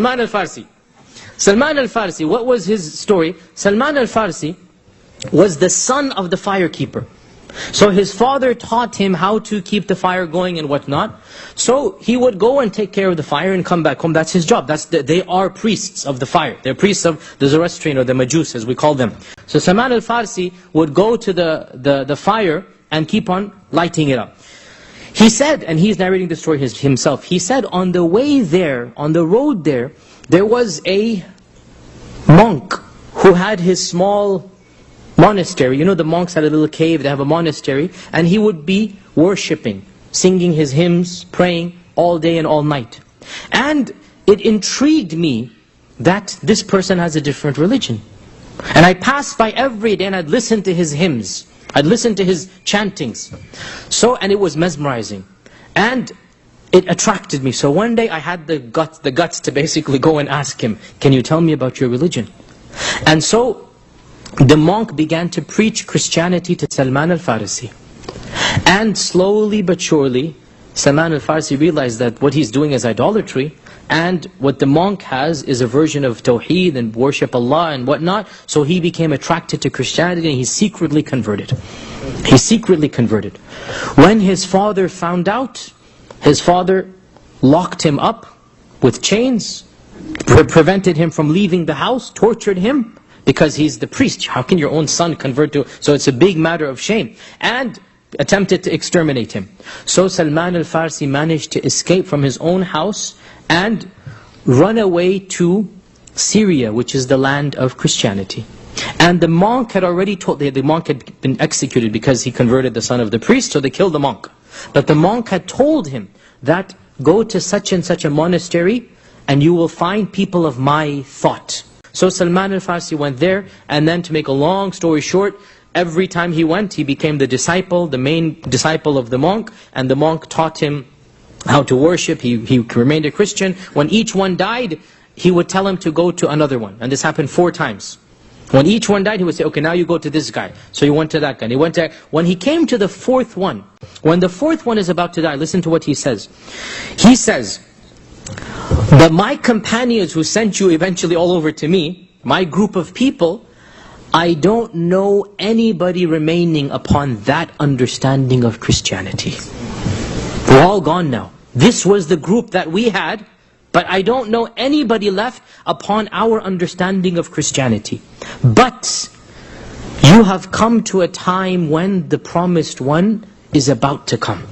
Salman al-Farsi. Salman al-Farsi, what was his story? Salman al-Farsi was the son of the firekeeper. So his father taught him how to keep the fire going and whatnot. So he would go and take care of the fire and come back home. That's his job. They are priests of the fire. They're priests of the Zoroastrian or the Majus, as we call them. So Salman al-Farsi would go to the fire and keep on lighting it up. He said, and he's narrating the story himself, he said on the way there, on the road there, there was a monk who had his small monastery. You know, the monks had a little cave, they have a monastery, and he would be worshipping, singing his hymns, praying all day and all night. And it intrigued me that this person has a different religion. And I passed by every day and I'd listen to his hymns, I'd listen to his chantings. And it was mesmerizing. And it attracted me. So one day I had the guts to basically go and ask him, can you tell me about your religion? And so the monk began to preach Christianity to Salman al-Farsi. And slowly but surely, Salman al-Farsi realized that what he's doing is idolatry, and what the monk has is a version of Tawheed and worship Allah and whatnot. So he became attracted to Christianity and he secretly converted. He secretly converted. When his father found out, his father locked him up with chains, prevented him from leaving the house, tortured him, because he's the priest. How can your own son convert to... So it's a big matter of shame. And attempted to exterminate him. So Salman al-Farsi managed to escape from his own house and run away to Syria, which is the land of Christianity. And the monk had already told... The monk had been executed because he converted the son of the priest, so they killed the monk. But the monk had told him that, go to such and such a monastery and you will find people of my thought. So Salman al-Farsi went there, and then to make a long story short, every time he went, he became the disciple, the main disciple of the monk, and the monk taught him how to worship. He remained a Christian. When each one died, he would tell him to go to another one. And this happened 4 times. When each one died, he would say, okay, now you go to this guy. So he went to that guy. And he went to... When he came to the 4th one, when the 4th one is about to die, listen to what he says. He says, that my companions who sent you eventually all over to me, my group of people, I don't know anybody remaining upon that understanding of Christianity. We're all gone now. This was the group that we had, but I don't know anybody left upon our understanding of Christianity. But you have come to a time when the promised one is about to come.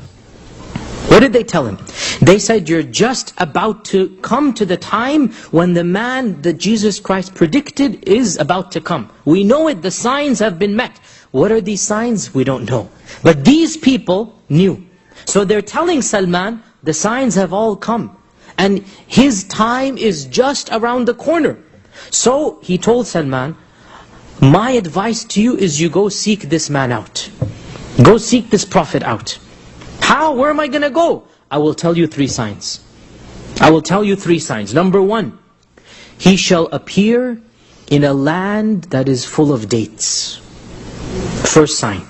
What did they tell him? They said, you're just about to come to the time when the man that Jesus Christ predicted is about to come. We know it, the signs have been met. What are these signs? We don't know. But these people knew. So they're telling Salman, the signs have all come. And his time is just around the corner. So he told Salman, my advice to you is you go seek this man out. Go seek this prophet out. How? Where am I going to go? I will tell you 3 signs. I will tell you 3 signs. Number 1, he shall appear in a land that is full of dates. First sign.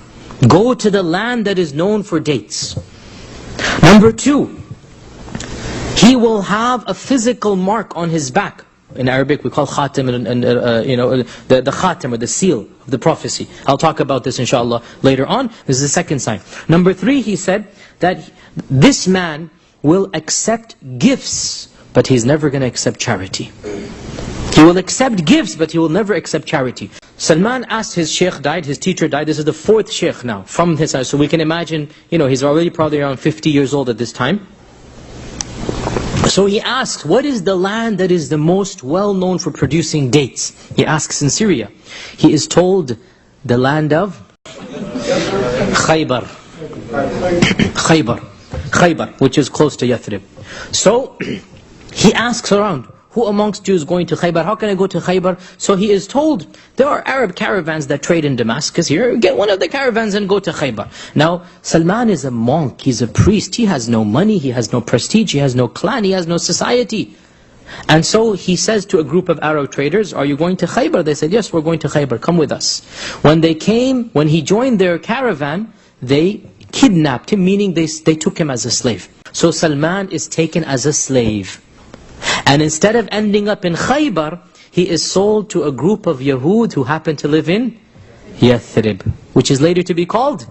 Go to the land that is known for dates. Number 2, he will have a physical mark on his back. In Arabic we call khatim, and the khatim or the seal of the prophecy. I'll talk about this inshallah later on. This is the 2nd sign. Number 3, he said that this man will accept gifts, but he's never going to accept charity. He will accept gifts, but he will never accept charity. Salman asked, his sheikh died, his teacher died. This is the 4th sheikh now from his house. So we can imagine, he's already probably around 50 years old at this time. So he asks, what is the land that is the most well known for producing dates? He asks in Syria. He is told, the land of Khaybar. Khaybar, which is close to Yathrib. So he asks around, who amongst you is going to Khaybar? How can I go to Khaybar? So he is told, there are Arab caravans that trade in Damascus here. Get one of the caravans and go to Khaybar. Now, Salman is a monk, he's a priest. He has no money, he has no prestige, he has no clan, he has no society. And so he says to a group of Arab traders, are you going to Khaybar? They said, yes, we're going to Khaybar, come with us. When he joined their caravan, they kidnapped him, meaning they took him as a slave. So Salman is taken as a slave. And instead of ending up in Khaybar, he is sold to a group of Yahud who happen to live in Yathrib, which is later to be called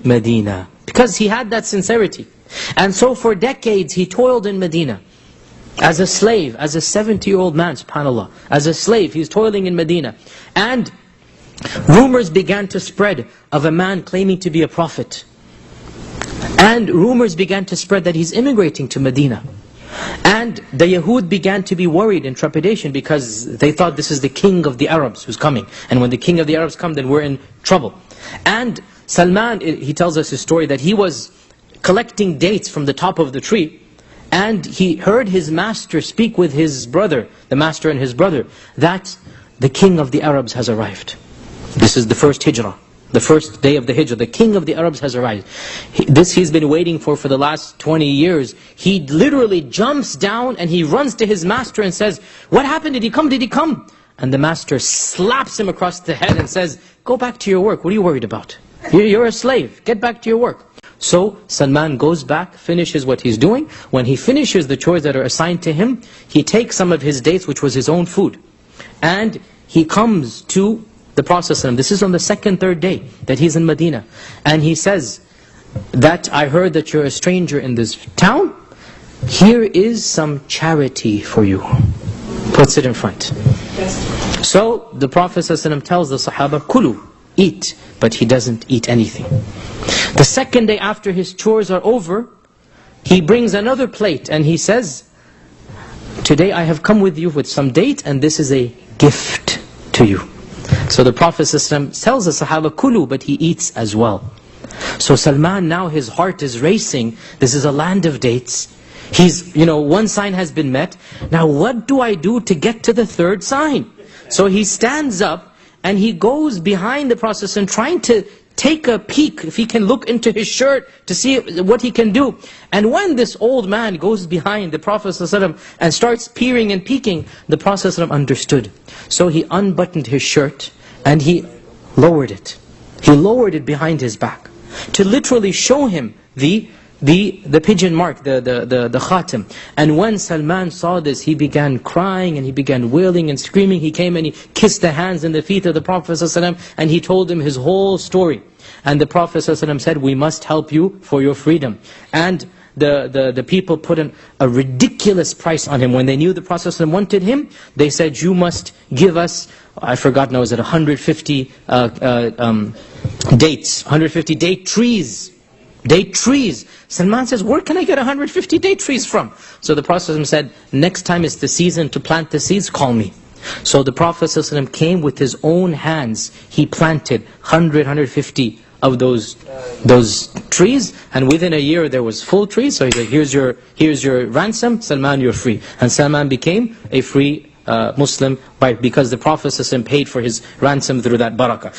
Medina, because he had that sincerity. And so for decades he toiled in Medina as a slave, as a 70-year-old man, subhanAllah. As a slave, he's toiling in Medina. And rumors began to spread of a man claiming to be a prophet. And rumors began to spread that he's immigrating to Medina. And the Yahud began to be worried in trepidation, because they thought this is the king of the Arabs who's coming. And when the king of the Arabs come, then we're in trouble. And Salman, he tells us his story, that he was collecting dates from the top of the tree, and he heard his master speak with his brother, the master and his brother, that the king of the Arabs has arrived. This is the first hijrah, the first day of the hijrah. The king of the Arabs has arrived. This he's been waiting for the last 20 years. He literally jumps down and he runs to his master and says, "What happened? Did he come? Did he come?" And the master slaps him across the head and says, "Go back to your work. What are you worried about? You're a slave. Get back to your work." So Salman goes back, finishes what he's doing. When he finishes the chores that are assigned to him, he takes some of his dates, which was his own food, and he comes to the Prophet ﷺ. This is on the second, third day that he's in Medina. And he says that, "I heard that you're a stranger in this town. Here is some charity for you." Puts it in front. So the Prophet ﷺ tells the Sahaba, "Kulu, eat," but he doesn't eat anything. The second day after his chores are over, he brings another plate and he says, "Today I have come with you with some date, and this is a gift to you." So the Prophet ﷺ tells the Sahaba, "Kulu," but he eats as well. So Salman, now his heart is racing. This is a land of dates. He's, one sign has been met. Now what do I do to get to the third sign? So he stands up and he goes behind the Prophet ﷺ, trying to take a peek, if he can look into his shirt to see what he can do. And when this old man goes behind the Prophet ﷺ and starts peering and peeking, the Prophet ﷺ understood. So he unbuttoned his shirt and he lowered it. He lowered it behind his back to literally show him the pigeon mark, the khatam. And when Salman saw this, he began crying and he began wailing and screaming. He came and he kissed the hands and the feet of the Prophet ﷺ, and he told him his whole story. And the Prophet ﷺ said, "We must help you for your freedom." And the people put a ridiculous price on him. When they knew the Prophet ﷺ wanted him, they said, "You must give us," I forgot now, is it 150 dates, 150 date trees. Date trees. Salman says, "Where can I get 150 date trees from?" So the Prophet ﷺ said, "Next time it's the season to plant the seeds, call me." So the Prophet ﷺ came with his own hands. He planted 150 of those trees, and within a year there was full trees. So he said, here's your ransom, Salman, you're free. And Salman became a free Muslim because the Prophet ﷺ paid for his ransom through that barakah.